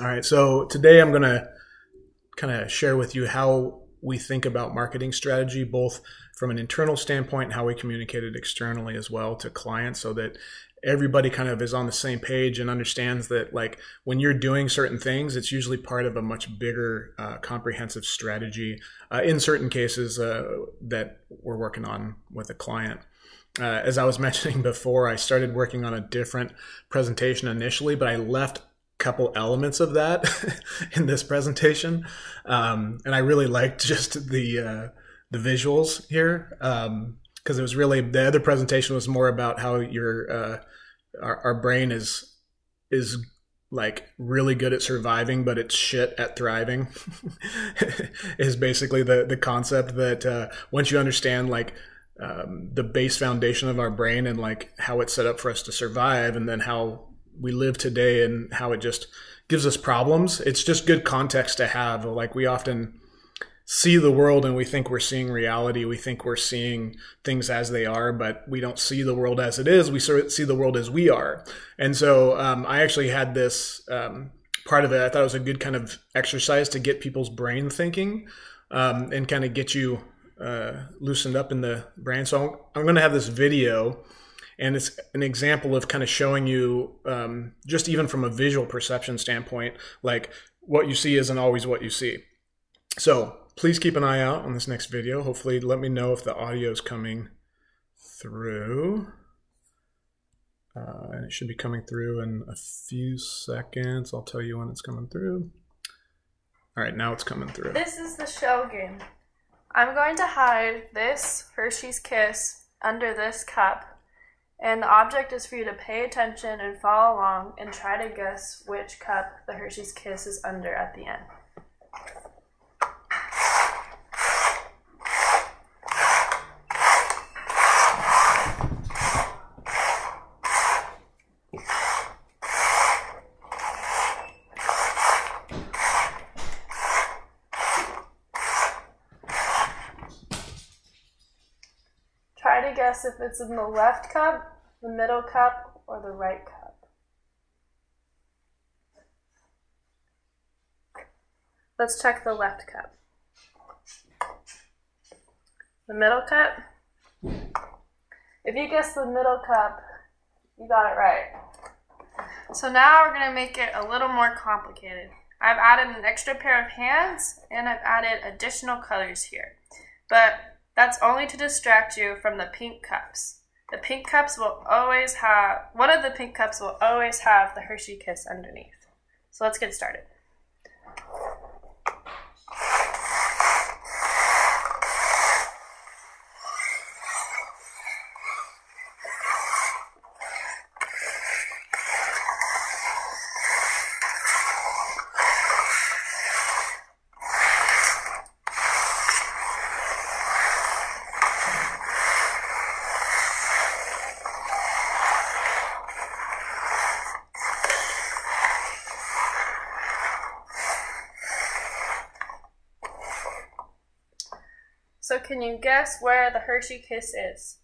All right, so today I'm going to kind of share with you how we think about marketing strategy, both from an internal standpoint and how we communicate it externally as well to clients, so that everybody kind of is on the same page and understands that, like, when you're doing certain things, it's usually part of a much bigger comprehensive strategy in certain cases that we're working on with a client. As I was mentioning before, I started working on a different presentation initially, but I left couple elements of that in this presentation, and I really liked just the visuals here, because it was really, the other presentation was more about how your our brain is like really good at surviving, but it's shit at thriving. Is basically the concept that once you understand like the base foundation of our brain and like how it's set up for us to survive, and then how we live today and how it just gives us problems. It's just good context to have. Like, we often see the world and we think we're seeing reality. We think we're seeing things as they are, but we don't see the world as it is. We sort of see the world as we are. And so I actually had this part of it. I thought it was a good kind of exercise to get people's brain thinking and kind of get you loosened up in the brain. So I'm going to have this video, and it's an example of kind of showing you, just even from a visual perception standpoint, like what you see isn't always what you see. So please keep an eye out on this next video. Hopefully let me know if the audio is coming through. And it should be coming through in a few seconds. I'll tell you when it's coming through. All right, now it's coming through. This is the shell game. I'm going to hide this Hershey's Kiss under this cup. And the object is for you to pay attention and follow along and try to guess which cup the Hershey's Kiss is under at the end. Try to guess if it's in the left cup, the middle cup, or the right cup. Let's check the left cup. The middle cup? If you guess the middle cup, you got it right. So now we're going to make it a little more complicated. I've added an extra pair of hands, and I've added additional colors here. But that's only to distract you from the pink cups. The pink cups will always have, one of the pink cups will always have the Hershey Kiss underneath. So let's get started. So can you guess where the Hershey Kiss is?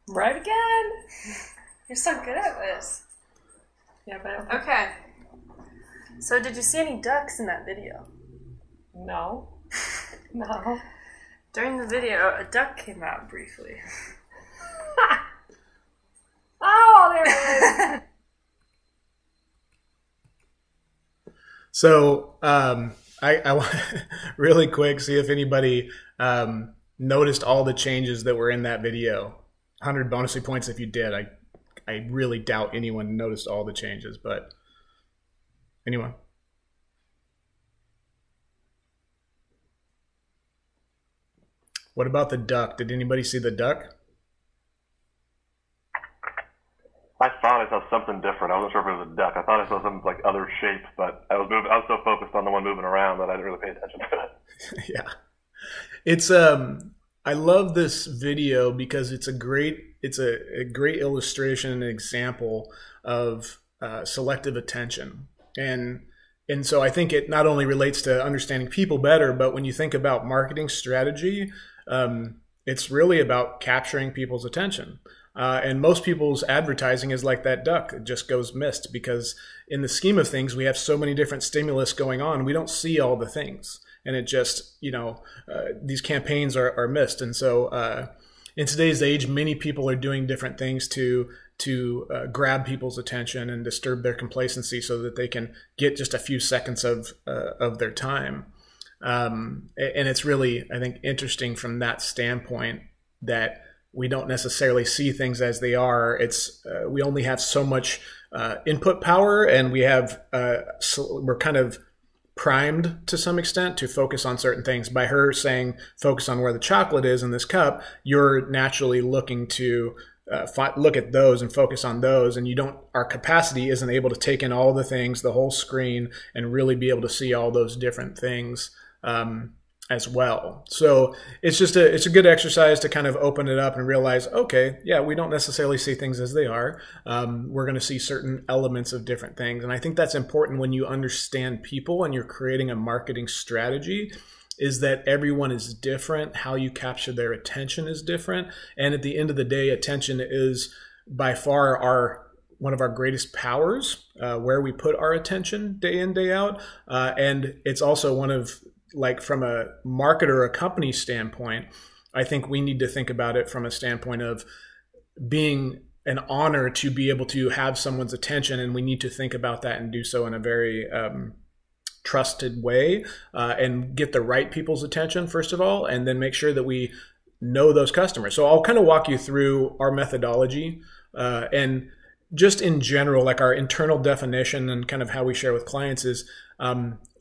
Right again. You're so good at this. Yeah, but Okay. So did you see any ducks in that video? no. No. During the video, a duck came out briefly. So I want really quick see if anybody noticed all the changes that were in that video. 100 bonusly points if you did. I really doubt anyone noticed all the changes, but anyone? What about the duck? Did anybody see the duck? I thought I saw something different. I wasn't sure if it was a duck. I thought I saw some like other shape, but I was so focused on the one moving around that I didn't really pay attention to it. Yeah, it's I love this video because it's a great illustration and example of selective attention, and so I think it not only relates to understanding people better, but when you think about marketing strategy, it's really about capturing people's attention. And most people's advertising is like that duck. It just goes missed because in the scheme of things, we have so many different stimulus going on. We don't see all the things. And it just, these campaigns are missed. And so in today's age, many people are doing different things to grab people's attention and disturb their complacency so that they can get just a few seconds of their time. And it's really, I think, interesting from that standpoint that we don't necessarily see things as they are. We only have so much input power, and we're kind of primed to some extent to focus on certain things. By her saying focus on where the chocolate is in this cup, you're naturally looking to look at those and focus on those, and our capacity isn't able to take in all the things, the whole screen, and really be able to see all those different things as well. So it's a good exercise to kind of open it up and realize, okay, yeah, we don't necessarily see things as they are. We're going to see certain elements of different things. And I think that's important when you understand people and you're creating a marketing strategy, is that everyone is different. How you capture their attention is different. And at the end of the day, attention is by far one of our greatest powers, where we put our attention day in, day out. And it's also one of, like, from a marketer or a company standpoint, I think we need to think about it from a standpoint of being an honor to be able to have someone's attention. And we need to think about that and do so in a very trusted way, and get the right people's attention, first of all, and then make sure that we know those customers. So I'll kind of walk you through our methodology, and just in general, like our internal definition and kind of how we share with clients is,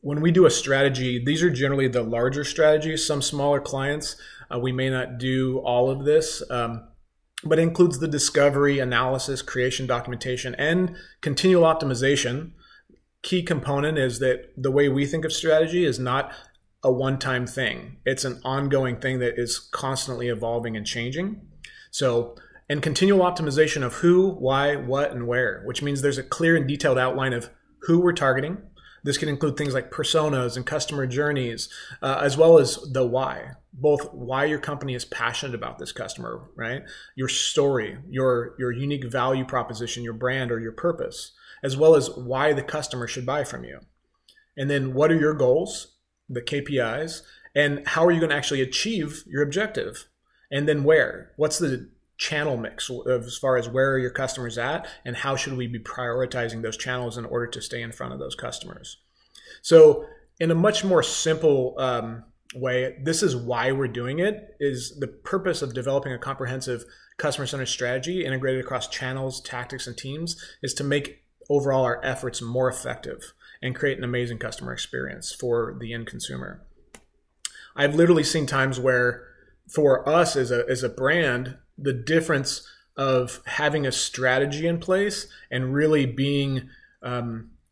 when we do a strategy, these are generally the larger strategies. Some smaller clients, we may not do all of this, but it includes the discovery, analysis, creation, documentation, and continual optimization. Key component is that the way we think of strategy is not a one-time thing. It's an ongoing thing that is constantly evolving and changing. So, and continual optimization of who, why, what, and where, which means there's a clear and detailed outline of who we're targeting. This can include things like personas and customer journeys, as well as the why, both why your company is passionate about this customer, right? Your story, your unique value proposition, your brand, or your purpose, as well as why the customer should buy from you. And then what are your goals, the KPIs, and how are you going to actually achieve your objective? And then where? What's the channel mix as far as where are your customers at, and how should we be prioritizing those channels in order to stay in front of those customers? So in a much more simple way, this is why we're doing it, is the purpose of developing a comprehensive customer-centered strategy integrated across channels, tactics, and teams is to make overall our efforts more effective and create an amazing customer experience for the end consumer. I've literally seen times where for us as a brand, the difference of having a strategy in place and really being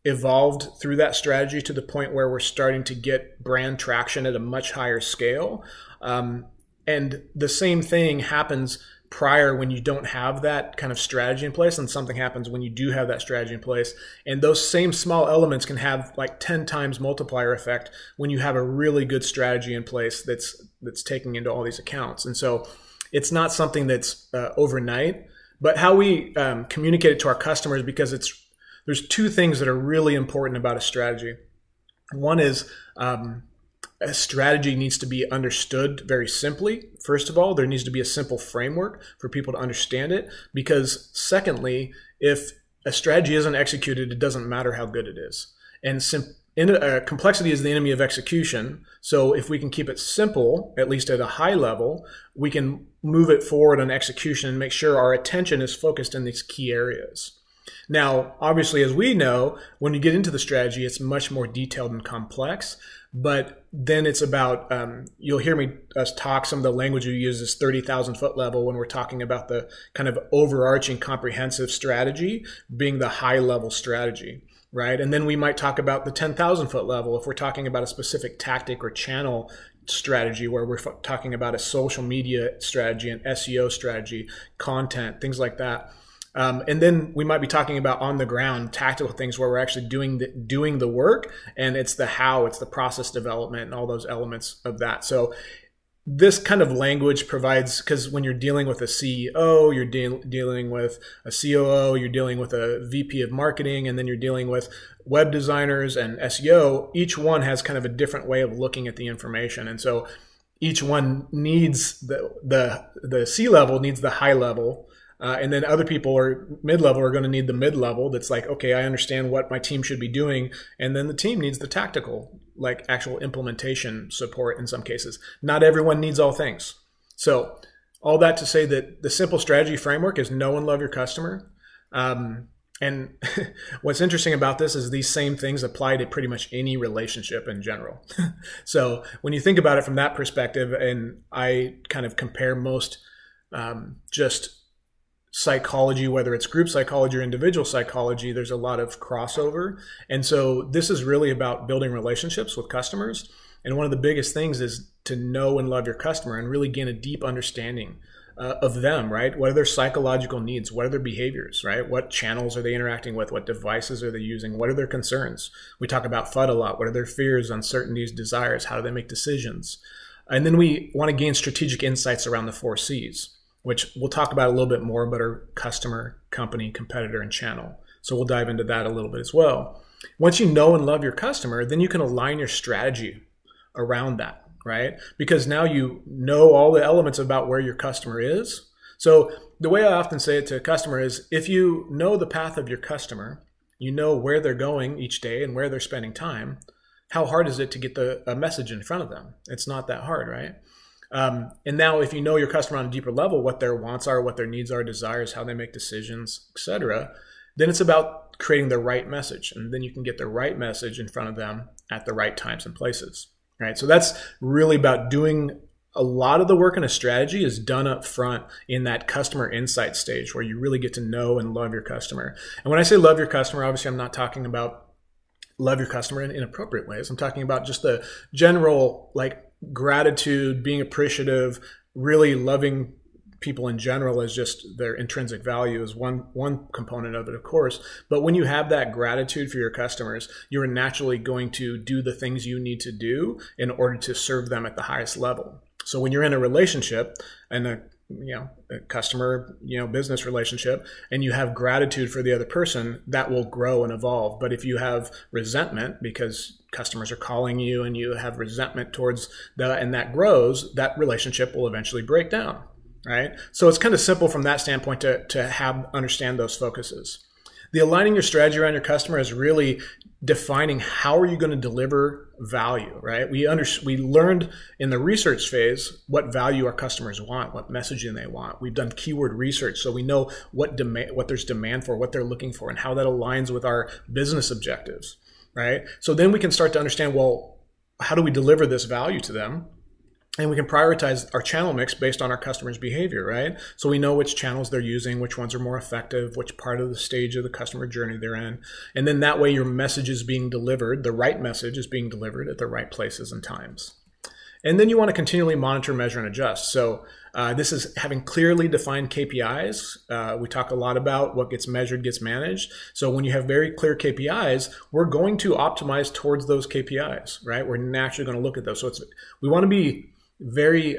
evolved through that strategy to the point where we're starting to get brand traction at a much higher scale. And the same thing happens prior when you don't have that kind of strategy in place, and something happens when you do have that strategy in place. And those same small elements can have like 10 times multiplier effect when you have a really good strategy in place that's taking into all these accounts. And so it's not something that's overnight, but how we communicate it to our customers, because there's two things that are really important about a strategy. One is a strategy needs to be understood very simply. First of all, there needs to be a simple framework for people to understand it, because secondly, if a strategy isn't executed, it doesn't matter how good it is. And complexity is the enemy of execution. So if we can keep it simple, at least at a high level, we can move it forward on execution and make sure our attention is focused in these key areas. Now, obviously, as we know, when you get into the strategy, it's much more detailed and complex. But then it's about, you'll hear us talk, some of the language we use is 30,000 foot level when we're talking about the kind of overarching comprehensive strategy being the high level strategy, right? And then we might talk about the 10,000 foot level if we're talking about a specific tactic or channel strategy, where we're talking about a social media strategy, an SEO strategy, content, things like that. And then we might be talking about on the ground tactical things where we're actually doing the work, and it's the how, it's the process development and all those elements of that. So this kind of language provides, because when you're dealing with a CEO, you're dealing with a COO, you're dealing with a VP of marketing, and then you're dealing with web designers and SEO, each one has kind of a different way of looking at the information. And so each one needs the C-level needs the high level. And then other people are mid-level are going to need the mid-level that's like, okay, I understand what my team should be doing. And then the team needs the tactical, like actual implementation support in some cases. Not everyone needs all things. So all that to say that the simple strategy framework is know and love your customer. And what's interesting about this is these same things apply to pretty much any relationship in general. So when you think about it from that perspective, and I kind of compare most just psychology, whether it's group psychology or individual psychology, there's a lot of crossover. And so this is really about building relationships with customers. And one of the biggest things is to know and love your customer and really gain a deep understanding of them, right? What are their psychological needs? What are their behaviors, right? What channels are they interacting with? What devices are they using? What are their concerns? We talk about FUD a lot. What are their fears, uncertainties, desires? How do they make decisions? And then we want to gain strategic insights around the 4 C's, which we'll talk about a little bit more, but are customer, company, competitor, and channel. So we'll dive into that a little bit as well. Once you know and love your customer, then you can align your strategy around that, right? Because now you know all the elements about where your customer is. So the way I often say it to a customer is, if you know the path of your customer, you know where they're going each day and where they're spending time, how hard is it to get a message in front of them? It's not that hard, right? And now if you know your customer on a deeper level, what their wants are, what their needs are, desires, how they make decisions, etc., then it's about creating the right message. And then you can get the right message in front of them at the right times and places, right? So that's really about doing a lot of the work in a strategy is done up front in that customer insight stage where you really get to know and love your customer. And when I say love your customer, obviously I'm not talking about love your customer in inappropriate ways. I'm talking about just the general, like, gratitude, being appreciative, really loving people in general as just their intrinsic value is one component of it, of course. But when you have that gratitude for your customers, you're naturally going to do the things you need to do in order to serve them at the highest level. So when you're in a relationship and a customer, business relationship, and you have gratitude for the other person, that will grow and evolve. But if you have resentment because customers are calling you and you have resentment towards and that grows, that relationship will eventually break down, right? So it's kind of simple from that standpoint to understand those focuses. The aligning your strategy around your customer is really defining how are you going to deliver value, right? We learned in the research phase what value our customers want, what messaging they want. We've done keyword research, so we know what there's demand for, what they're looking for, and how that aligns with our business objectives, right? So then we can start to understand, well, how do we deliver this value to them? And we can prioritize our channel mix based on our customers' behavior, right? So we know which channels they're using, which ones are more effective, which part of the stage of the customer journey they're in. And then that way your message is being delivered, the right message is being delivered at the right places and times. And then you want to continually monitor, measure, and adjust. So this is having clearly defined KPIs. We talk a lot about what gets measured gets managed. So when you have very clear KPIs, we're going to optimize towards those KPIs, right? We're naturally going to look at those. So we want to be very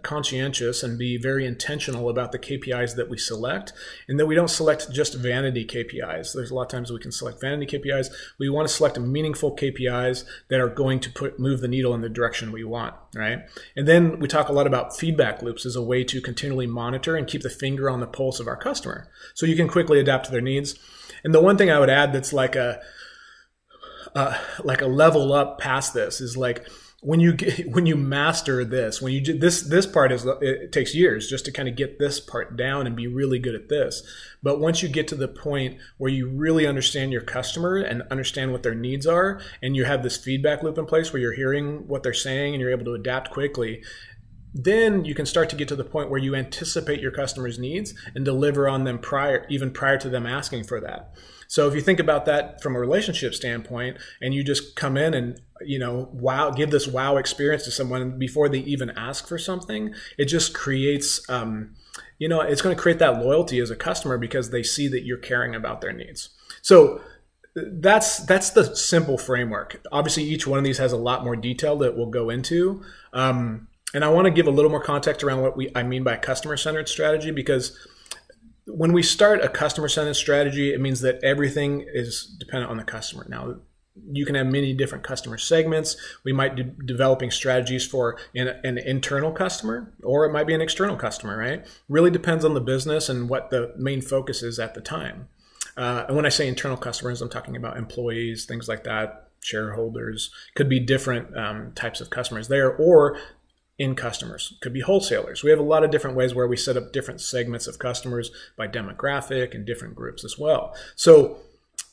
conscientious and be very intentional about the KPIs that we select, and that we don't select just vanity KPIs. There's a lot of times we can select vanity KPIs. We want to select meaningful KPIs that are going to move the needle in the direction we want, right? And then we talk a lot about feedback loops as a way to continually monitor and keep the finger on the pulse of our customer, so you can quickly adapt to their needs. And the one thing I would add that's like a level up past this is like, when you master this, when you do this part it takes years just to kind of get this part down and be really good at this. But once you get to the point where you really understand your customer and understand what their needs are, and you have this feedback loop in place where you're hearing what they're saying and you're able to adapt quickly, then you can start to get to the point where you anticipate your customer's needs and deliver on them even prior to them asking for that. So if you think about that from a relationship standpoint, and you just come in and, give this wow experience to someone before they even ask for something, it just creates, it's going to create that loyalty as a customer because they see that you're caring about their needs. So that's the simple framework. Obviously, each one of these has a lot more detail that we'll go into. And I want to give a little more context around what I mean by customer-centered strategy, because when we start a customer-centered strategy, it means that everything is dependent on the customer. Now, you can have many different customer segments. We might be developing strategies for an internal customer, or it might be an external customer, right? Really depends on the business and what the main focus is at the time. And when I say internal customers, I'm talking about employees, things like that, shareholders. Could be different types of customers there, or in customers. Could be wholesalers. We have a lot of different ways where we set up different segments of customers by demographic and different groups as well. So,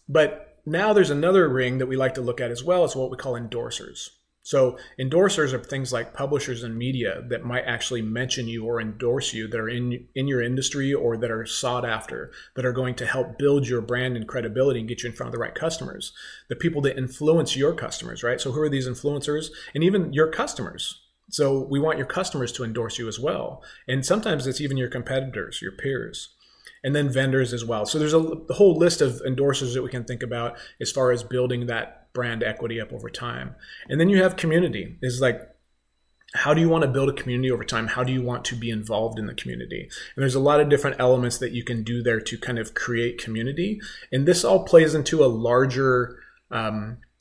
but now there's another ring that we like to look at as well, is what we call endorsers. So endorsers are things like publishers and media that might actually mention you or endorse you, that are in your industry or that are sought after, that are going to help build your brand and credibility and get you in front of the right customers. The people that influence your customers, right? So who are these influencers? And even your customers. So we want your customers to endorse you as well. And sometimes it's even your competitors, your peers, and then vendors as well. So there's a whole list of endorsers that we can think about as far as building that brand equity up over time. And then you have community. Is like, how do you want to build a community over time? How do you want to be involved in the community? And there's a lot of different elements that you can do there to kind of create community. And this all plays into a larger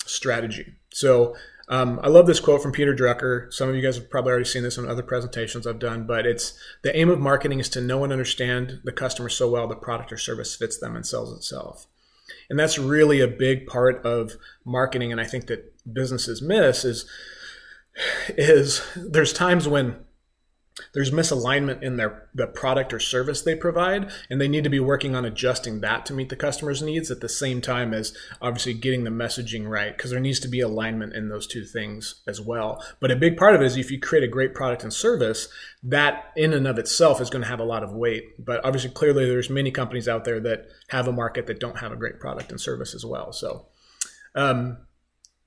strategy. So I love this quote from Peter Drucker. Some of you guys have probably already seen this in other presentations I've done, but it's, the aim of marketing is to know and understand the customer so well the product or service fits them and sells itself. And that's really a big part of marketing, and I think that businesses miss is there's times when there's misalignment in the product or service they provide, and they need to be working on adjusting that to meet the customer's needs at the same time as obviously getting the messaging right, because there needs to be alignment in those two things as well. But a big part of it is if you create a great product and service, that in and of itself is going to have a lot of weight. But obviously, clearly, there's many companies out there that have a market that don't have a great product and service as well. So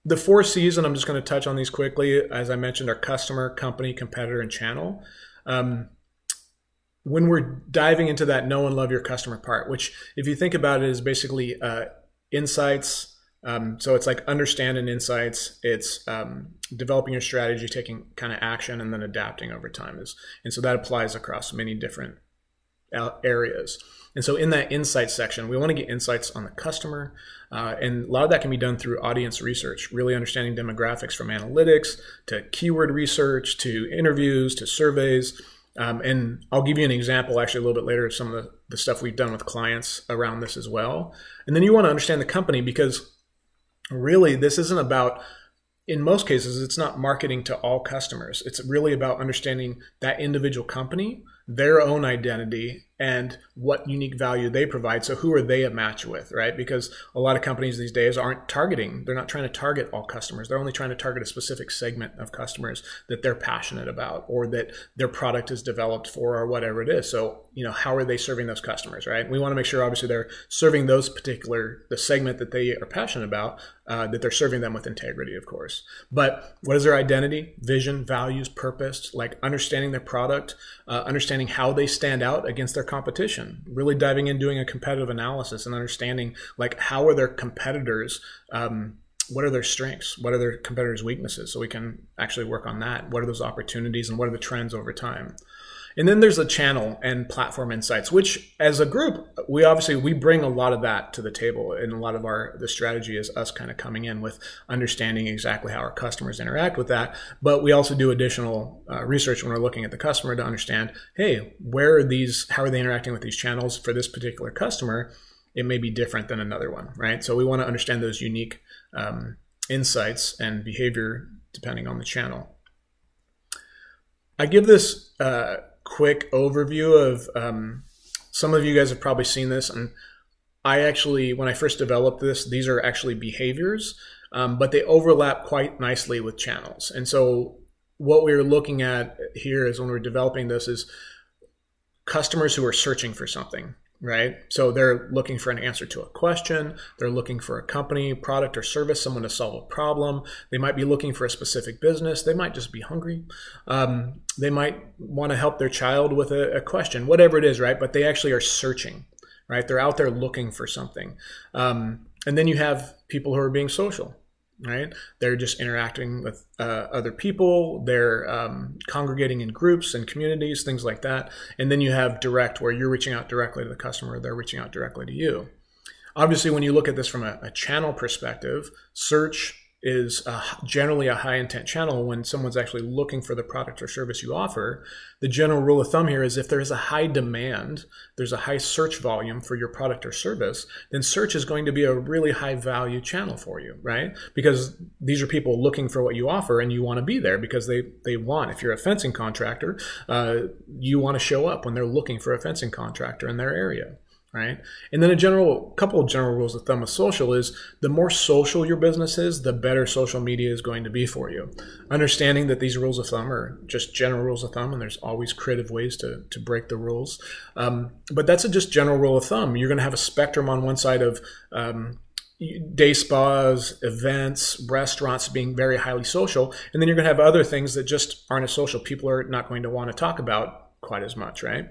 the 4 C's, and I'm just going to touch on these quickly, as I mentioned, are customer, company, competitor, and channel. When we're diving into that know and love your customer part, which if you think about it is basically insights. So it's like understanding insights. It's developing your strategy, taking kind of action, and then adapting over time. And so that applies across many different areas. And so in that insights section, we want to get insights on the customer. And a lot of that can be done through audience research, really understanding demographics from analytics to keyword research to interviews to surveys. And I'll give you an example actually a little bit later of some of the stuff we've done with clients around this as well. And then you want to understand the company, because really this isn't about, in most cases, it's not marketing to all customers. It's really about understanding that individual company, their own identity, and what unique value they provide. So who are they a match with, right? Because a lot of companies these days aren't targeting, they're not trying to target all customers. They're only trying to target a specific segment of customers that they're passionate about or that their product is developed for or whatever it is. So, how are they serving those customers, right? We want to make sure obviously they're serving the segment that they are passionate about, that they're serving them with integrity, of course. But what is their identity, vision, values, purpose, like understanding their product, understanding how they stand out against their competition, really diving in, doing a competitive analysis and understanding like how are their competitors what are their strengths? What are their competitors' weaknesses? So we can actually work on that. What are those opportunities and what are the trends over time? And then there's the channel and platform insights, which as a group, we bring a lot of that to the table. And a lot of the strategy is us kind of coming in with understanding exactly how our customers interact with that. But we also do additional research when we're looking at the customer to understand, hey, how are they interacting with these channels for this particular customer? It may be different than another one, right? So we want to understand those unique insights and behavior depending on the channel. I give this quick overview of some of you guys have probably seen this, and when I first developed this, these are actually behaviors, but they overlap quite nicely with channels. And so what we're looking at here is when we're developing this is customers who are searching for something, right? So they're looking for an answer to a question. They're looking for a company, product, or service, someone to solve a problem. They might be looking for a specific business. They might just be hungry. They might want to help their child with a question, whatever it is, right? But they actually are searching, right? They're out there looking for something. And then you have people who are being social, right? They're just interacting with other people. They're congregating in groups and communities, things like that. And then you have direct, where you're reaching out directly to the customer. They're reaching out directly to you. Obviously, when you look at this from a channel perspective, search is generally a high intent channel when someone's actually looking for the product or service you offer. The general rule of thumb here is if there is a high demand, there's a high search volume for your product or service, then search is going to be a really high value channel for you, right? Because these are people looking for what you offer and you want to be there because they want, if you're a fencing contractor, you want to show up when they're looking for a fencing contractor in their area. Right? And then couple of general rules of thumb with social is the more social your business is, the better social media is going to be for you. Understanding that these rules of thumb are just general rules of thumb and there's always creative ways to break the rules. But that's a just general rule of thumb. You're going to have a spectrum on one side of day spas, events, restaurants being very highly social. And then you're going to have other things that just aren't as social. People are not going to want to talk about quite as much, right?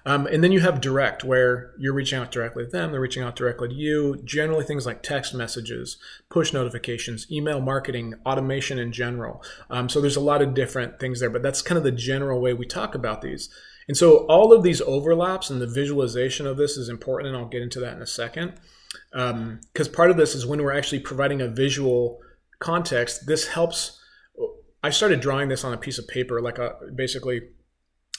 And then you have direct, where you're reaching out directly to them, they're reaching out directly to you. Generally things like text messages, push notifications, email marketing, automation in general. So there's a lot of different things there, but that's kind of the general way we talk about these. And so all of these overlaps and the visualization of this is important, and I'll get into that in a second. Because part of this is when we're actually providing a visual context, this helps. I started drawing this on a piece of paper, basically,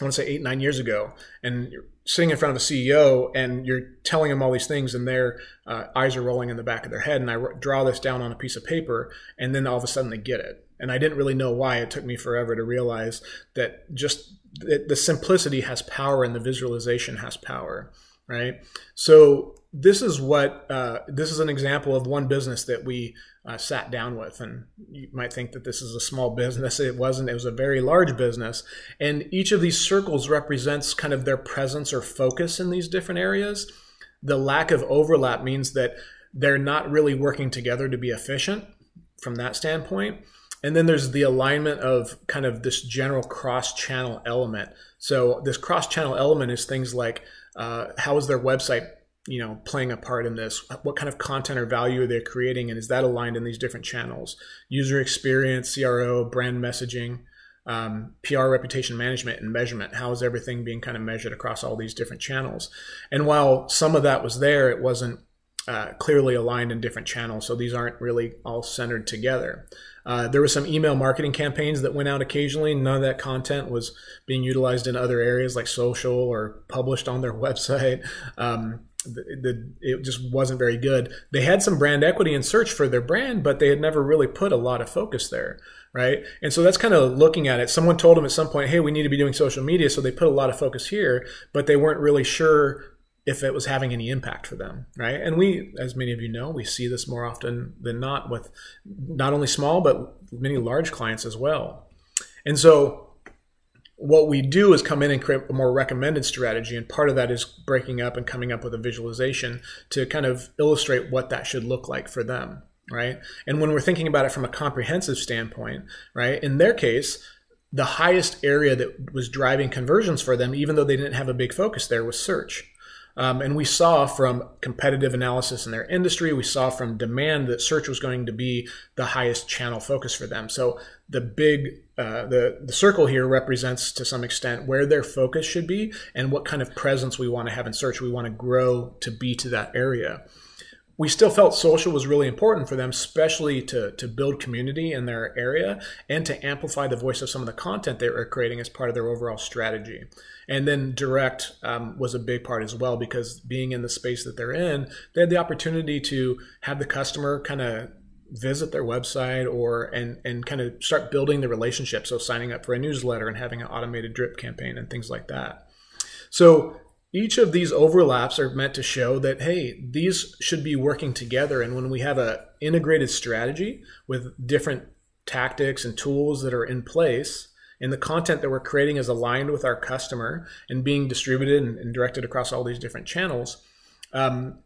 I want to say 8-9 years ago, and you're sitting in front of a CEO and you're telling them all these things and their eyes are rolling in the back of their head. And I draw this down on a piece of paper and then all of a sudden they get it. And I didn't really know why. It took me forever to realize that just the simplicity has power and the visualization has power, right? So this is this is an example of one business that we sat down with, and you might think that this is a small business. It wasn't. It was a very large business, and each of these circles represents kind of their presence or focus in these different areas. The lack of overlap means that they're not really working together to be efficient from that standpoint. And then there's the alignment of kind of this general cross-channel element. So this cross-channel element is things like how is their website playing a part in this? What kind of content or value are they creating? And is that aligned in these different channels? User experience, CRO, brand messaging, PR, reputation management, and measurement. How is everything being kind of measured across all these different channels? And while some of that was there, it wasn't clearly aligned in different channels. So these aren't really all centered together. There were some email marketing campaigns that went out occasionally. None of that content was being utilized in other areas like social or published on their website. It just wasn't very good. They had some brand equity and search for their brand, but they had never really put a lot of focus there, right? And so that's kind of looking at it. Someone told them at some point, hey, we need to be doing social media. So they put a lot of focus here, but they weren't really sure if it was having any impact for them, right? And we, as many of you know, we see this more often than not with not only small, but many large clients as well. And so what we do is come in and create a more recommended strategy. And part of that is breaking up and coming up with a visualization to kind of illustrate what that should look like for them, right? And when we're thinking about it from a comprehensive standpoint, right, in their case, the highest area that was driving conversions for them, even though they didn't have a big focus there, was search. And we saw from competitive analysis in their industry, we saw from demand that search was going to be the highest channel focus for them. So the the circle here represents to some extent where their focus should be and what kind of presence we want to have in search. We want to grow to be to that area. We still felt social was really important for them, especially to build community in their area and to amplify the voice of some of the content they were creating as part of their overall strategy. And then direct was a big part as well, because being in the space that they're in, they had the opportunity to have the customer kind of visit their website and kind of start building the relationship. So signing up for a newsletter and having an automated drip campaign and things like that. So each of these overlaps are meant to show that, hey, these should be working together. And when we have an integrated strategy with different tactics and tools that are in place, and the content that we're creating is aligned with our customer and being distributed and directed across all these different channels,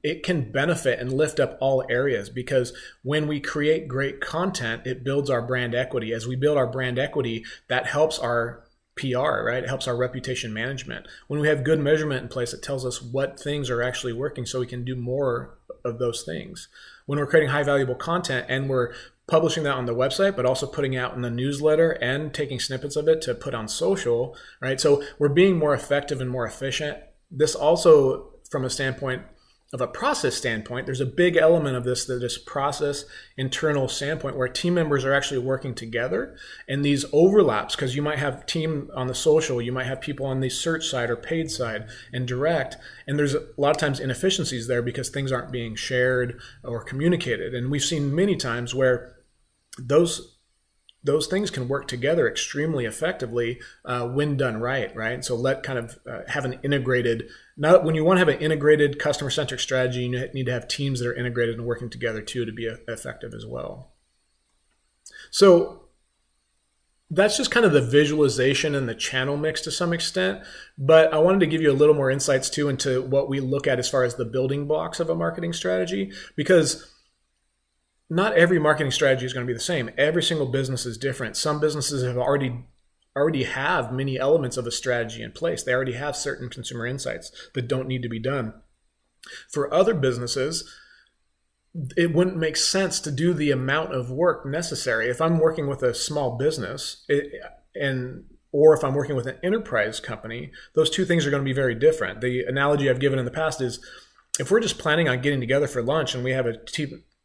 it can benefit and lift up all areas, because when we create great content, it builds our brand equity. As we build our brand equity, that helps our PR, right? It helps our reputation management. When we have good measurement in place, it tells us what things are actually working so we can do more of those things. When we're creating high valuable content and we're publishing that on the website, but also putting out in the newsletter and taking snippets of it to put on social, right? So we're being more effective and more efficient. This also, from a standpoint of a process standpoint, there's a big element of this process internal standpoint where team members are actually working together, and these overlaps, because you might have team on the social, you might have people on the search side or paid side and direct, and there's a lot of times inefficiencies there because things aren't being shared or communicated. And we've seen many times where those things can work together extremely effectively when done right, right? So let kind of have an integrated, when you want to have an integrated customer-centric strategy, you need to have teams that are integrated and working together too to be effective as well. So that's just kind of the visualization and the channel mix to some extent, but I wanted to give you a little more insights too into what we look at as far as the building blocks of a marketing strategy, because not every marketing strategy is going to be the same. Every single business is different. Some businesses have already have many elements of a strategy in place. They already have certain consumer insights that don't need to be done. For other businesses, it wouldn't make sense to do the amount of work necessary. If I'm working with a small business or if I'm working with an enterprise company, those two things are going to be very different. The analogy I've given in the past is if we're just planning on getting together for lunch and we have a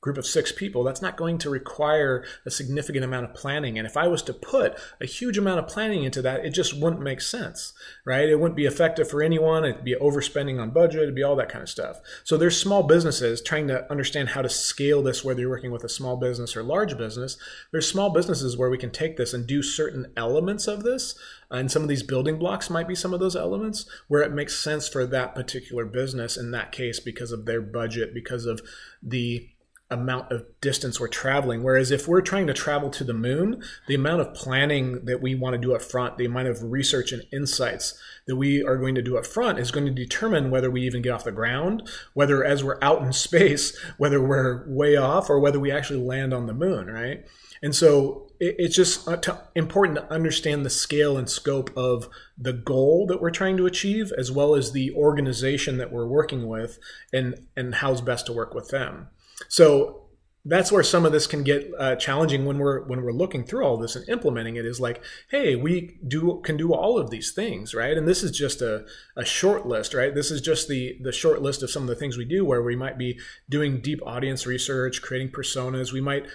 group of 6 people, that's not going to require a significant amount of planning. And if I was to put a huge amount of planning into that, it just wouldn't make sense, right? It wouldn't be effective for anyone. It'd be overspending on budget. It'd be all that kind of stuff. So there's small businesses trying to understand how to scale this, whether you're working with a small business or large business. There's small businesses where we can take this and do certain elements of this. And some of these building blocks might be some of those elements where it makes sense for that particular business in that case because of their budget, because of the amount of distance we're traveling. Whereas if we're trying to travel to the moon, the amount of planning that we want to do up front, the amount of research and insights that we are going to do up front is going to determine whether we even get off the ground, whether as we're out in space, whether we're way off, or whether we actually land on the moon, right? And so it's just important to understand the scale and scope of the goal that we're trying to achieve, as well as the organization that we're working with and how's best to work with them. So that's where some of this can get challenging when we're looking through all this and implementing it, is like, hey, we can do all of these things, right? And this is just a short list, right? This is just the short list of some of the things we do, where we might be doing deep audience research, creating personas. We might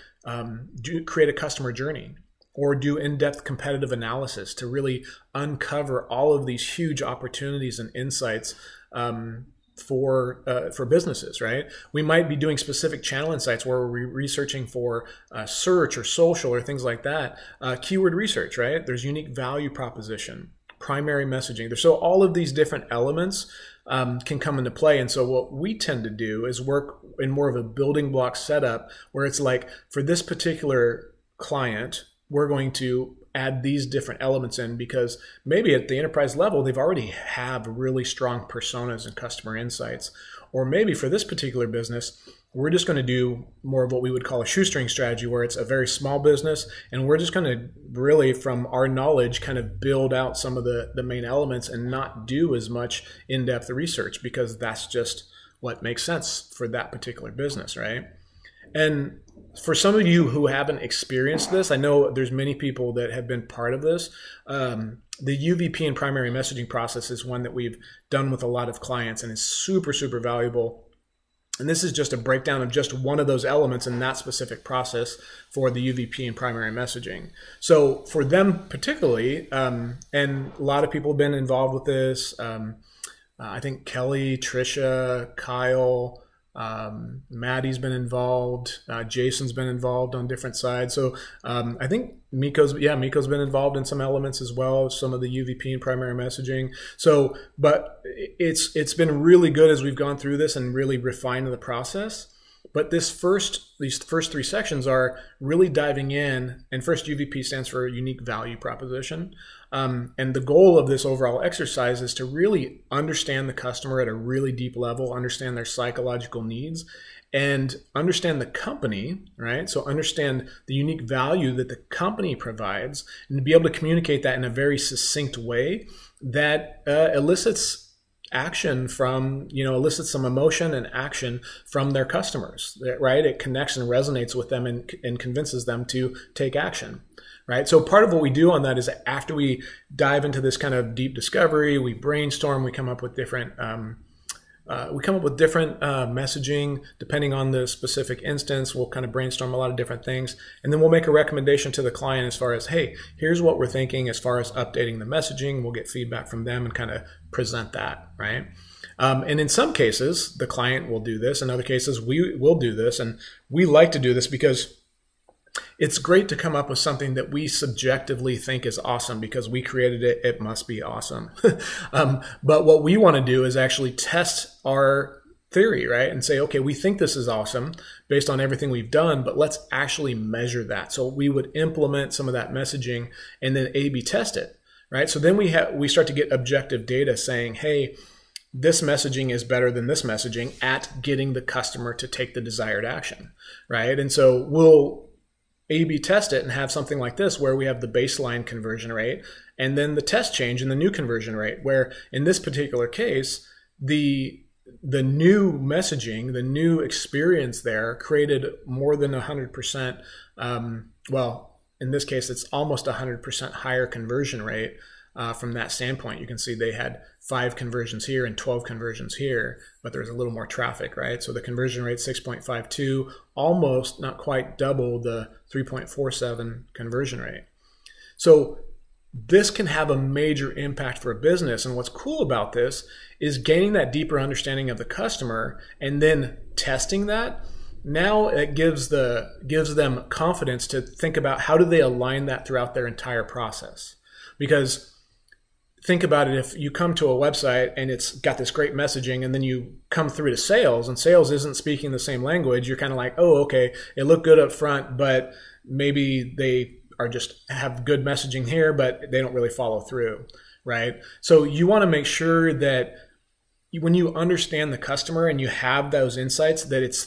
create a customer journey or do in-depth competitive analysis to really uncover all of these huge opportunities and insights for businesses, right? We might be doing specific channel insights where we're researching for search or social or things like that. Keyword research, right? There's unique value proposition, primary messaging. So all of these different elements can come into play. And so what we tend to do is work in more of a building block setup where it's like, for this particular client, we're going to add these different elements in, because maybe at the enterprise level, they've already have really strong personas and customer insights. Or maybe for this particular business, we're just going to do more of what we would call a shoestring strategy, where it's a very small business, and we're just going to really, from our knowledge, kind of build out some of the main elements and not do as much in-depth research, because that's just what makes sense for that particular business, right? And for some of you who haven't experienced this, I know there's many people that have been part of this. The UVP and primary messaging process is one that we've done with a lot of clients, and it's super, super valuable. And this is just a breakdown of just one of those elements in that specific process for the UVP and primary messaging. So for them particularly, and a lot of people have been involved with this. I think Kelly, Trisha, Kyle, Maddie's been involved. Jason's been involved on different sides. So I think Miko's been involved in some elements as well, some of the UVP and primary messaging. So, but it's been really good as we've gone through this and really refined the process. But these first 3 sections are really diving in, and first UVP stands for unique value proposition. And the goal of this overall exercise is to really understand the customer at a really deep level, understand their psychological needs, and understand the company, right? So understand the unique value that the company provides, and to be able to communicate that in a very succinct way that elicits action from, elicits some emotion and action from their customers, right? It connects and resonates with them and convinces them to take action, right? So part of what we do on that is after we dive into this kind of deep discovery, we brainstorm, we come up with different messaging depending on the specific instance. We'll kind of brainstorm a lot of different things, and then we'll make a recommendation to the client as far as, hey, here's what we're thinking as far as updating the messaging. We'll get feedback from them and kind of present that, right? And in some cases, the client will do this. In other cases, we will do this, and we like to do this because it's great to come up with something that we subjectively think is awesome because we created it. It must be awesome. But what we want to do is actually test our theory, right? And say, okay, we think this is awesome based on everything we've done, but let's actually measure that. So we would implement some of that messaging and then A/B test it, right? So then we start to get objective data saying, hey, this messaging is better than this messaging at getting the customer to take the desired action, right? And so we'll A/B test it and have something like this where we have the baseline conversion rate and then the test change in the new conversion rate, where in this particular case, the new messaging, the new experience there created more than 100%. Well, in this case, it's almost 100% higher conversion rate. From that standpoint, you can see they had 5 conversions here and 12 conversions here, but there's a little more traffic, right? So the conversion rate 6.52, almost not quite double the 3.47 conversion rate. So this can have a major impact for a business. And what's cool about this is gaining that deeper understanding of the customer and then testing that. Now it gives them confidence to think about how do they align that throughout their entire process. Because think about it, if you come to a website and it's got this great messaging and then you come through to sales and sales isn't speaking the same language, you're kind of like, oh, okay, it looked good up front, but maybe they are just have good messaging here, but they don't really follow through, right? So you want to make sure that when you understand the customer and you have those insights, that it's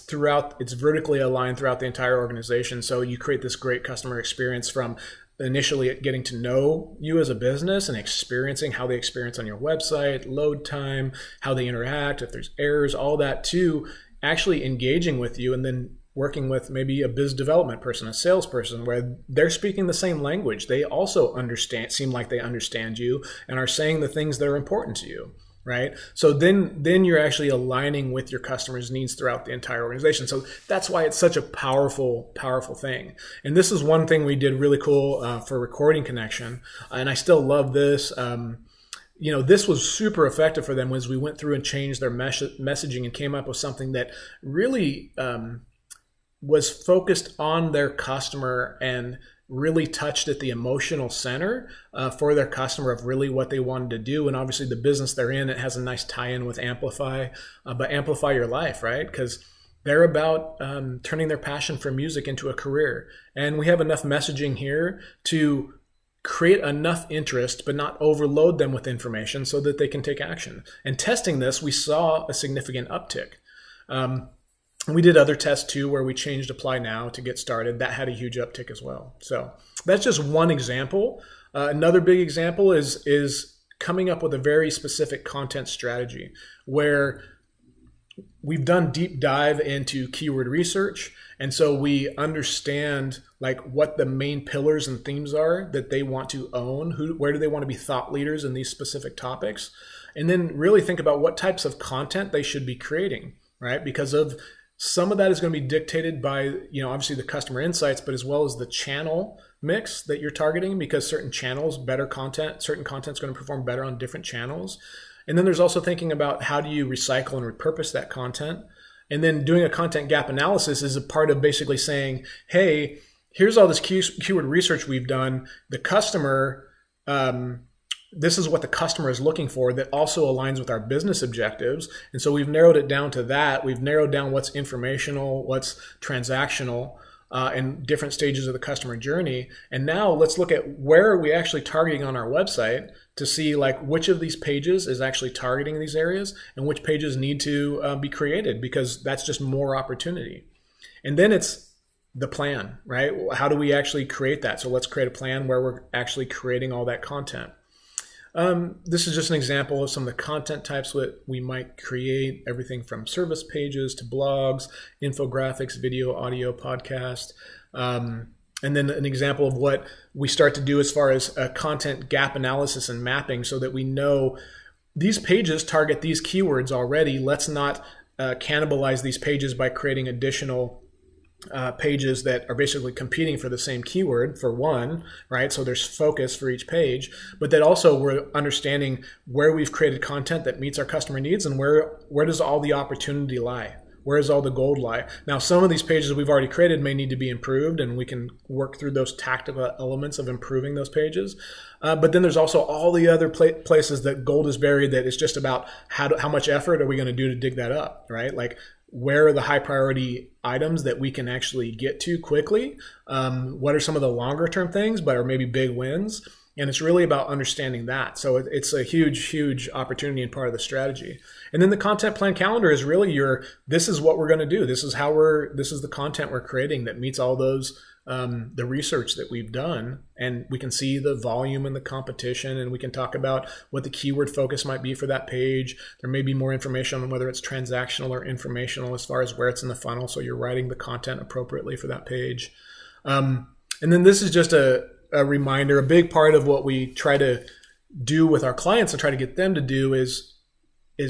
vertically aligned throughout the entire organization. So you create this great customer experience from initially getting to know you as a business and experiencing how they experience on your website, load time, how they interact, if there's errors, all that, to actually engaging with you and then working with maybe a biz development person, a salesperson, where they're speaking the same language. They also seem like they understand you and are saying the things that are important to you. Right? So then you're actually aligning with your customers' needs throughout the entire organization. So that's why it's such a powerful, powerful thing. And this is one thing we did really cool for Recording Connection. And I still love this. This was super effective for them as we went through and changed their messaging and came up with something that really was focused on their customer and really touched at the emotional center for their customer of really what they wanted to do. And obviously the business they're in, it has a nice tie-in with Amplify, but Amplify Your Life, right? Because they're about turning their passion for music into a career. And we have enough messaging here to create enough interest but not overload them with information so that they can take action. And testing this, we saw a significant uptick. We did other tests too where we changed apply now to get started. That had a huge uptick as well. So that's just one example. Another big example is coming up with a very specific content strategy where we've done deep dive into keyword research. And so we understand like what the main pillars and themes are that they want to own, where do they want to be thought leaders in these specific topics, and then really think about what types of content they should be creating, right? Because of some of that is going to be dictated by, obviously the customer insights, but as well as the channel mix that you're targeting, because certain channels, certain content is going to perform better on different channels. And then there's also thinking about how do you recycle and repurpose that content. And then doing a content gap analysis is a part of basically saying, hey, here's all this keyword research we've done. The customer, this is what the customer is looking for that also aligns with our business objectives. And so we've narrowed it down to that. We've narrowed down what's informational, what's transactional, in different stages of the customer journey. And now let's look at where are we actually targeting on our website to see like which of these pages is actually targeting these areas and which pages need to be created, because that's just more opportunity. And then it's the plan, right? How do we actually create that? So let's create a plan where we're actually creating all that content. This is just an example of some of the content types that we might create, everything from service pages to blogs, infographics, video, audio, podcast. And then an example of what we start to do as far as content gap analysis and mapping, so that we know these pages target these keywords already. Let's not cannibalize these pages by creating additional pages that are basically competing for the same keyword for one, right? So there's focus for each page, but that also we're understanding where we've created content that meets our customer needs and where does all the opportunity lie? Where does all the gold lie? Now, some of these pages we've already created may need to be improved, and we can work through those tactical elements of improving those pages. But then there's also all the other places that gold is buried, that it's just about how much effort are we going to do to dig that up, right? Like, where are the high priority items that we can actually get to quickly? What are some of the longer term things, but are maybe big wins? And it's really about understanding that. So it's a huge, huge opportunity and part of the strategy. And then the content plan calendar is really this is what we're going to do. This is the content we're creating that meets all those, the research that we've done. And we can see the volume and the competition, and we can talk about what the keyword focus might be for that page. There may be more information on whether it's transactional or informational as far as where it's in the funnel. So you're writing the content appropriately for that page. And then this is just a reminder, a big part of what we try to do with our clients and try to get them to do is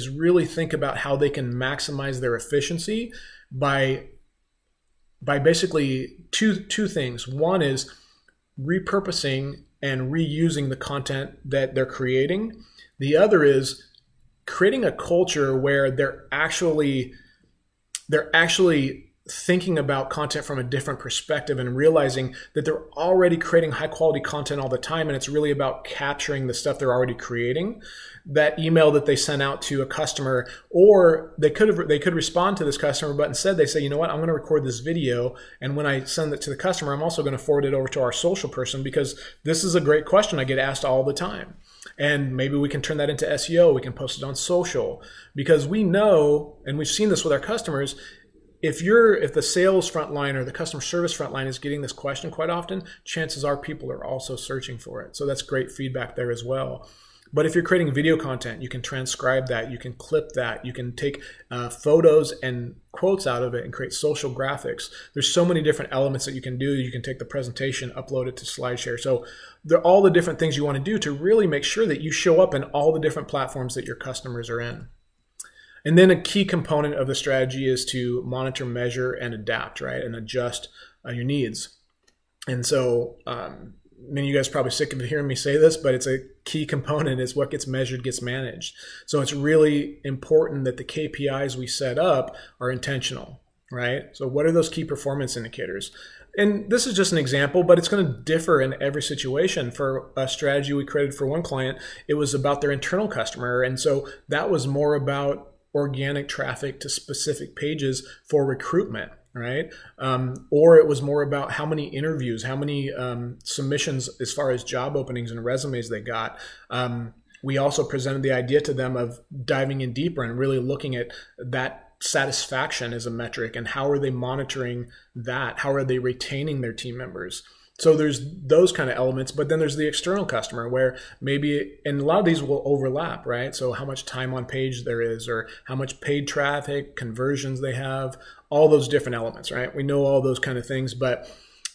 really think about how they can maximize their efficiency by basically two things. One is repurposing and reusing the content that they're creating. The other is creating a culture where they're actually thinking about content from a different perspective and realizing that they're already creating high quality content all the time, and it's really about capturing the stuff they're already creating. That email that they sent out to a customer, or they could respond to this customer, but instead they say, you know what, I'm going to record this video, and when I send it to the customer, I'm also going to forward it over to our social person, because this is a great question I get asked all the time. And maybe we can turn that into SEO. We can post it on social, because we know, and we've seen this with our customers, if the sales front line or the customer service front line is getting this question quite often, chances are people are also searching for it. So that's great feedback there as well. But if you're creating video content, you can transcribe that, you can clip that, you can take photos and quotes out of it and create social graphics. There's so many different elements that you can do. You can take the presentation, upload it to SlideShare. So they're all the different things you want to do to really make sure that you show up in all the different platforms that your customers are in. And then a key component of the strategy is to monitor, measure, and adapt, right? And adjust your needs. And so many of you guys are probably sick of hearing me say this, but it's a key component is what gets measured gets managed. So it's really important that the KPIs we set up are intentional, right? So what are those key performance indicators? And this is just an example, but it's going to differ in every situation. For a strategy we created for one client, it was about their internal customer. And so that was more about organic traffic to specific pages for recruitment. right? Or it was more about how many interviews, how many submissions as far as job openings and resumes they got. We also presented the idea to them of diving in deeper and really looking at that satisfaction as a metric, and how are they monitoring that? How are they retaining their team members? So there's those kind of elements, but then there's the external customer where maybe, and a lot of these will overlap, right? So how much time on page there is, or how much paid traffic, conversions they have, all those different elements, right? We know all those kind of things, but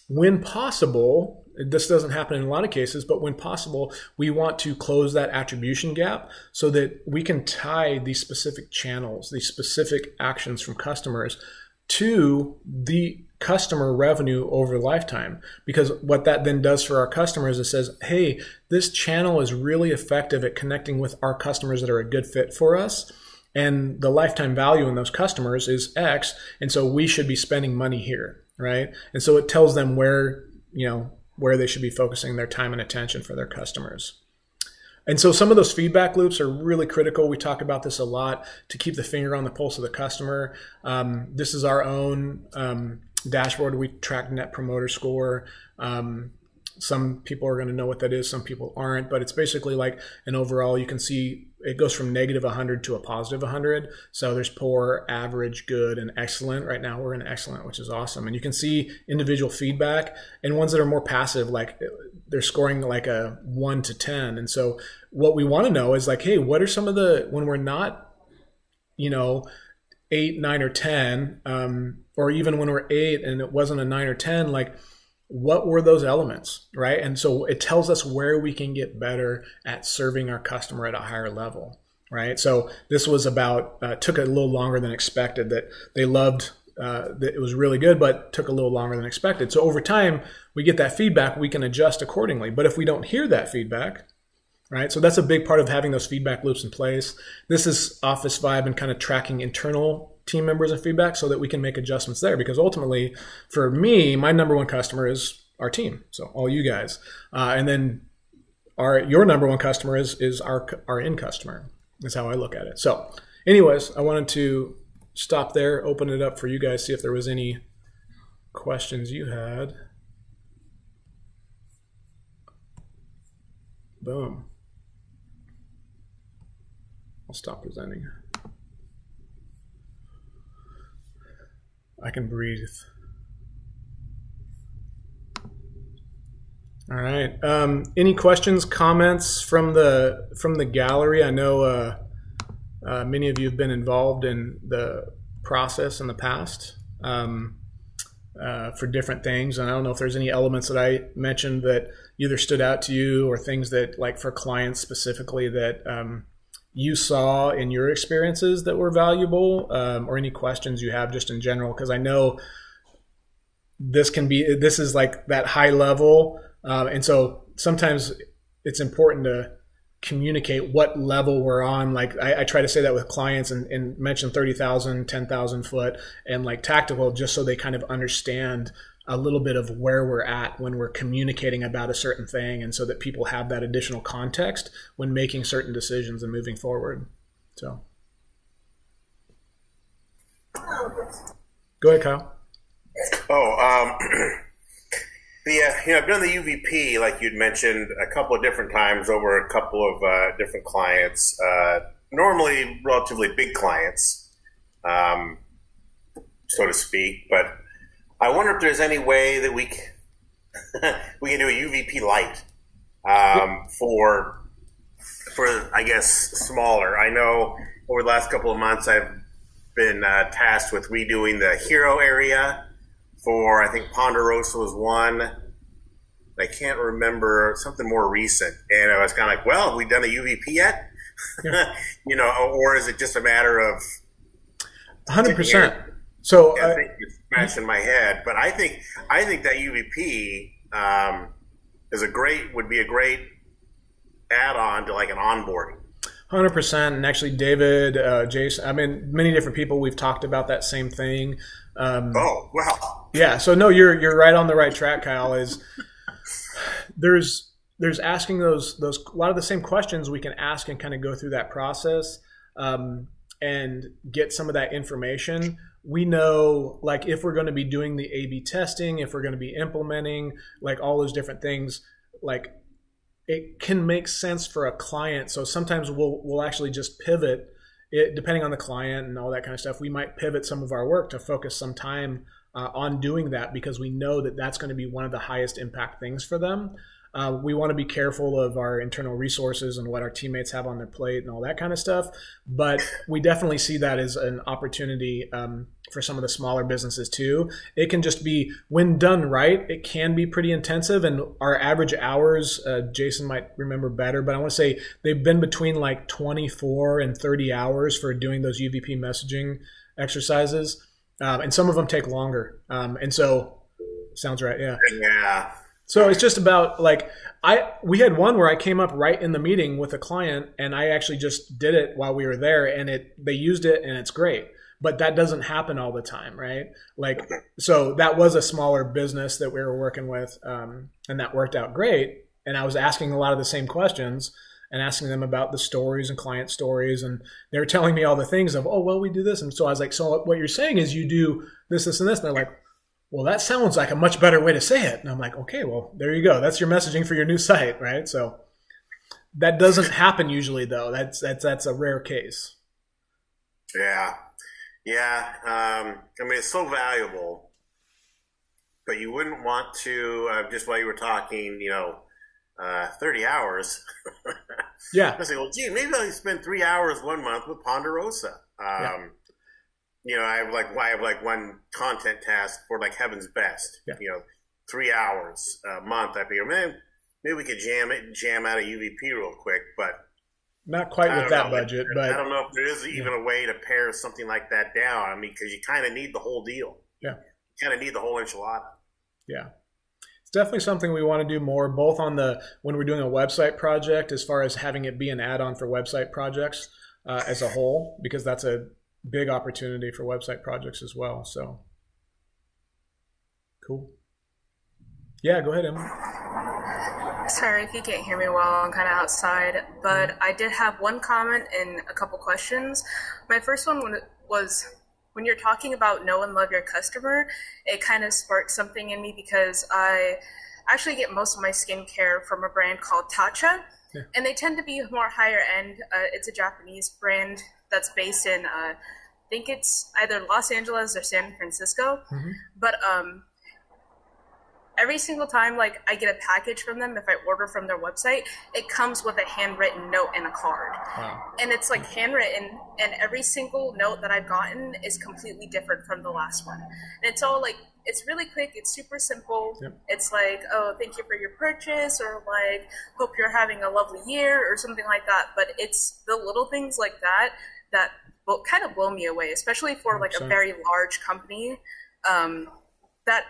when possible, this doesn't happen in a lot of cases, but when possible, we want to close that attribution gap so that we can tie these specific channels, these specific actions from customers to the customer revenue over lifetime. Because what that then does for our customers is says, hey, this channel is really effective at connecting with our customers that are a good fit for us. And the lifetime value in those customers is X. And so we should be spending money here, right? And so it tells them where, where they should be focusing their time and attention for their customers. And so some of those feedback loops are really critical. We talk about this a lot to keep the finger on the pulse of the customer. This is our own dashboard. We track Net Promoter Score. Some people are going to know what that is. Some people aren't. But it's basically like an overall, you can see it goes from negative 100 to a positive 100. So there's poor, average, good, and excellent. Right now we're in excellent, which is awesome. And you can see individual feedback, and ones that are more passive, like they're scoring like a 1 to 10. And so what we want to know is like, hey, what are some of the, when we're not, 8, 9, or 10, or even when we're 8 and it wasn't a 9 or 10, like what were those elements, right? And so it tells us where we can get better at serving our customer at a higher level, right? So this was about, took a little longer than expected, that they loved, that it was really good, but took a little longer than expected. So over time, we get that feedback, we can adjust accordingly. But if we don't hear that feedback, right? So that's a big part of having those feedback loops in place. This is Office Vibe and kind of tracking internal team members and feedback so that we can make adjustments there. Because ultimately, for me, my number one customer is our team. So all you guys. And then your number one customer is our end customer. That's how I look at it. So anyways, I wanted to stop there, open it up for you guys, see if there was any questions you had. Boom. I'll stop presenting. I can breathe. All right. Any questions, comments from the gallery? I know many of you have been involved in the process in the past for different things, and I don't know if there's any elements that I mentioned that either stood out to you, or things that, like for clients specifically, that you saw in your experiences that were valuable, or any questions you have just in general, because I know this is like that high level, and so sometimes it's important to communicate what level we're on. Like I try to say that with clients and mention 30,000, 10,000 foot and like tactical, just so they kind of understand a little bit of where we're at when we're communicating about a certain thing, and so that people have that additional context when making certain decisions and moving forward. So go ahead, Kyle. I've done the UVP, like you'd mentioned, a couple of different times over a couple of different clients, normally relatively big clients, so to speak. But I wonder if there's any way that we can do a UVP light for I guess smaller. I know over the last couple of months I've been tasked with redoing the hero area for, I think Ponderosa was one. I can't remember, something more recent. And I was kind of like, well, have we done a UVP yet? Or is it just a matter of 100%. So I think it's smashing my head, but I think that UVP would be a great add-on to like an onboarding. 100%. And actually, David, Jason, many different people, we've talked about that same thing. Oh, wow. Yeah. So no, you're right on the right track, Kyle. Is there's asking those a lot of the same questions we can ask and kind of go through that process. and get some of that information, we know like if we're going to be doing the A/B testing, if we're going to be implementing like all those different things, like it can make sense for a client. So sometimes we'll actually just pivot it depending on the client and all that kind of stuff. We might pivot some of our work to focus some time on doing that because we know that that's going to be one of the highest impact things for them. We want to be careful of our internal resources and what our teammates have on their plate and all that kind of stuff. But we definitely see that as an opportunity for some of the smaller businesses too. It can just be, when done right, it can be pretty intensive. And our average hours, Jason might remember better, but I want to say they've been between like 24 and 30 hours for doing those UVP messaging exercises. And some of them take longer. And so, sounds right, yeah. Yeah. So it's just about like, we had one where I came up right in the meeting with a client and I actually just did it while we were there and they used it and it's great. But that doesn't happen all the time, right? Like, so that was a smaller business that we were working with and that worked out great. And I was asking a lot of the same questions and asking them about the stories and client stories. And they were telling me all the things of, oh, well, we do this. And so I was like, so what you're saying is you do this, this, and this. And they're like, well, that sounds like a much better way to say it. And I'm like, okay, well, there you go. That's your messaging for your new site, right? So that doesn't happen usually, though. That's a rare case. Yeah. Yeah. I mean, it's so valuable, but you wouldn't want to, just while you were talking, 30 hours. Yeah. I say, well, gee, maybe I'll spend 3 hours 1 month with Ponderosa. Yeah. I have like one content task for like Heaven's Best. Yeah. 3 hours a month. I figure, man, maybe we could jam out a UVP real quick, but not quite with that budget. But I don't know if there is even a way to pare something like that down. I mean, because you kind of need the whole deal. Yeah. You kind of need the whole enchilada. Yeah. It's definitely something we want to do more, both on when we're doing a website project, as far as having it be an add-on for website projects as a whole, because that's a big opportunity for website projects as well. So cool. Yeah, go ahead, Emma. Sorry if you can't hear me well, I'm kind of outside, but I did have one comment and a couple questions. My first one was, when you're talking about know and love your customer, it kind of sparked something in me because I actually get most of my skincare from a brand called Tatcha, and they tend to be more higher end. It's a Japanese brand that's based in, I think it's either Los Angeles or San Francisco, but every single time like I get a package from them, if I order from their website, it comes with a handwritten note and a card. Wow. And it's like handwritten, and every single note that I've gotten is completely different from the last one. And it's all like, it's really quick, it's super simple. Yep. It's like, oh, thank you for your purchase, or like, hope you're having a lovely year, or something like that. But it's the little things like that that will kind of blow me away, especially for like 100%. A very large company that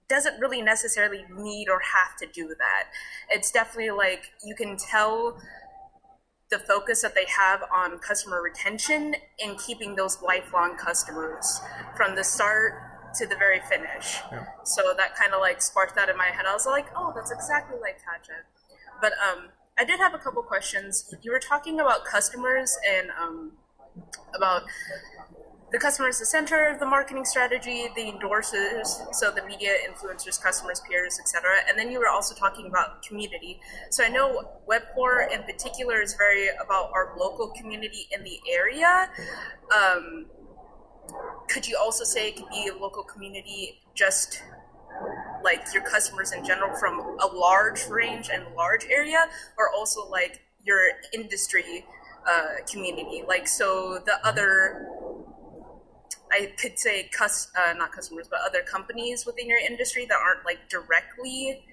doesn't really necessarily need or have to do that. It's definitely like, you can tell the focus that they have on customer retention and keeping those lifelong customers from the start to the very finish. Yeah. So that kind of like sparked that in my head. I was like, oh, that's exactly like Tatcha. But I did have a couple questions. You were talking about customers and about the customer is the center of the marketing strategy, the endorsers, so the media, influencers, customers, peers, etc. And then you were also talking about community. So I know Webfor in particular is very about our local community in the area. Could you also say it could be a local community, just like your customers in general from a large range and large area, or also like your industry community? Like, so the other, I could say not customers, but other companies within your industry that aren't like directly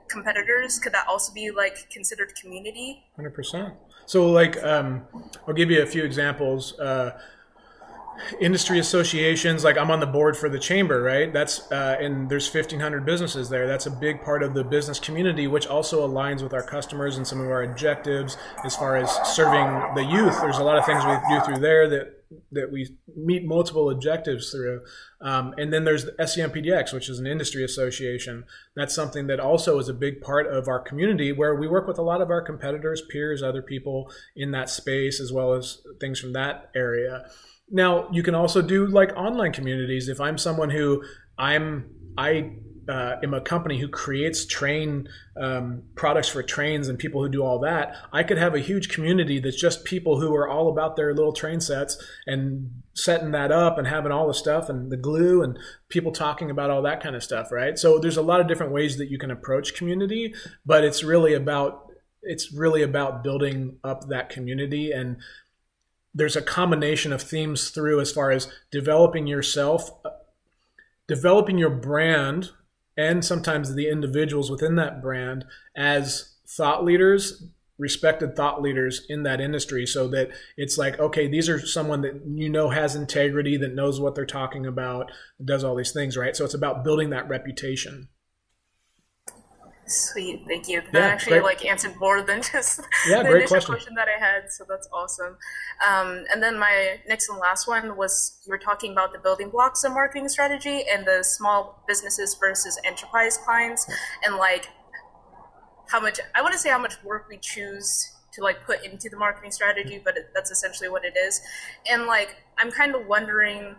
competitors, could that also be like considered community? 100%. So like, I'll give you a few examples. Industry associations, like I'm on the board for the chamber, right? That's and there's 1,500 businesses there. That's a big part of the business community, which also aligns with our customers and some of our objectives as far as serving the youth. There's a lot of things we do through there that that we meet multiple objectives through. And then there's the SEMPDX, which is an industry association. That's something that also is a big part of our community, where we work with a lot of our competitors, peers, other people in that space, as well as things from that area. Now, you can also do like online communities. If I'm someone who I am a company who creates products for trains and people who do all that, I could have a huge community that's just people who are all about their little train sets and setting that up and having all the stuff and the glue and people talking about all that kind of stuff, right? So there's a lot of different ways that you can approach community, but it's really about building up that community. And there's a combination of themes through as far as developing yourself, developing your brand, and sometimes the individuals within that brand as thought leaders, respected thought leaders in that industry, so that it's like, okay, these are someone that you know has integrity, that knows what they're talking about, does all these things, right? So it's about building that reputation. Sweet, thank you. That actually like answered more than just the initial question that I had, so that's awesome. And then my next and last one was, you were talking about the building blocks of marketing strategy and the small businesses versus enterprise clients, and like how much, I wouldn't say how much work we choose to like put into the marketing strategy, but that's essentially what it is. And like, I'm kind of wondering,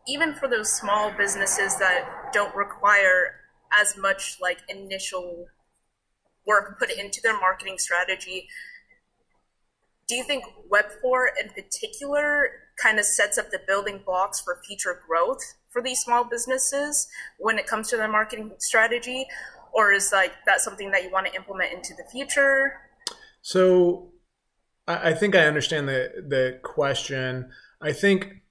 even for those small businesses that don't require as much like initial work put into their marketing strategy, do you think Webfor in particular kind of sets up the building blocks for future growth for these small businesses when it comes to their marketing strategy? Or is like that something that you want to implement into the future? So I think I understand the question. I think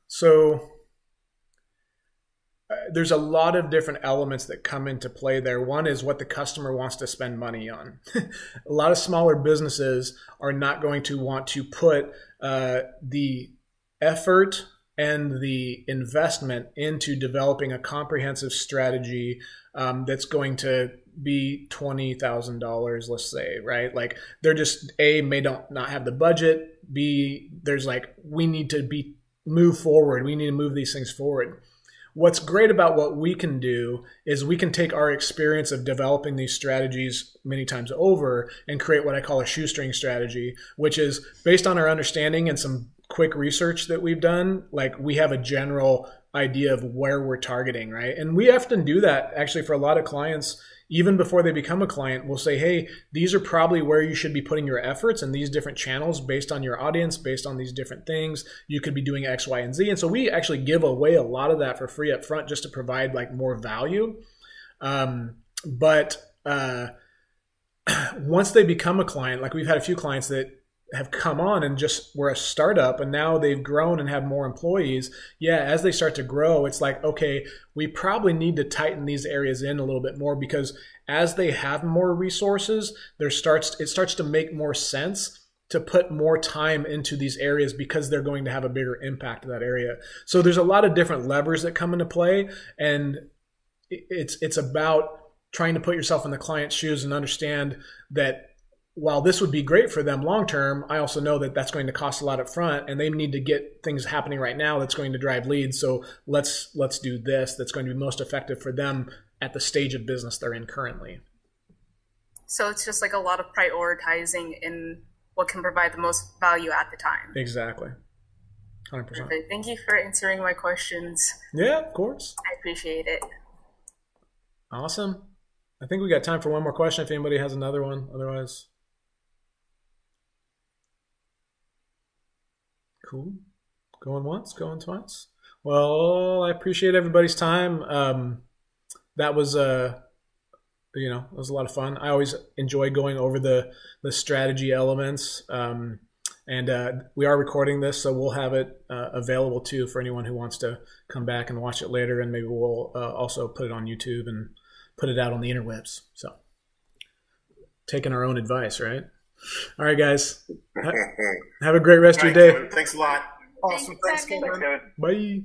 so. There's a lot of different elements that come into play there. One is what the customer wants to spend money on. A lot of smaller businesses are not going to want to put the effort and the investment into developing a comprehensive strategy that's going to be $20,000, let's say, right? Like they're just, A, may not have the budget. B, there's like, we need to move forward. We need to move these things forward. What's great about what we can do is we can take our experience of developing these strategies many times over and create what I call a shoestring strategy, which is based on our understanding and some quick research that we've done. Like we have a general idea of where we're targeting, right? And we often do that actually for a lot of clients. Even before they become a client, we'll say, hey, these are probably where you should be putting your efforts in these different channels based on your audience, based on these different things. You could be doing X, Y, and Z. And so we actually give away a lot of that for free up front just to provide like more value. But once they become a client, like we've had a few clients that have come on and just were a startup and now they've grown and have more employees. Yeah, as they start to grow, it's like, okay, we probably need to tighten these areas in a little bit more, because as they have more resources, it starts to make more sense to put more time into these areas because they're going to have a bigger impact in that area. So there's a lot of different levers that come into play, and it's about trying to put yourself in the client's shoes and understand that while this would be great for them long term, I also know that that's going to cost a lot up front, and they need to get things happening right now that's going to drive leads. So let's do this that's going to be most effective for them at the stage of business they're in currently. So it's just like a lot of prioritizing in what can provide the most value at the time. Exactly. 100%. Perfect. Thank you for answering my questions. Yeah, of course. I appreciate it. Awesome. I think we got time for one more question if anybody has another one. Otherwise... Cool. Going once, going twice. Well, I appreciate everybody's time. That was it was a lot of fun. I always enjoy going over the strategy elements. And we are recording this, so we'll have it available too for anyone who wants to come back and watch it later. And maybe we'll also put it on YouTube and put it out on the interwebs. So taking our own advice, right? All right, guys. Have a great rest of your day. Kevin, thanks a lot. Awesome. Thanks, Kevin. Bye.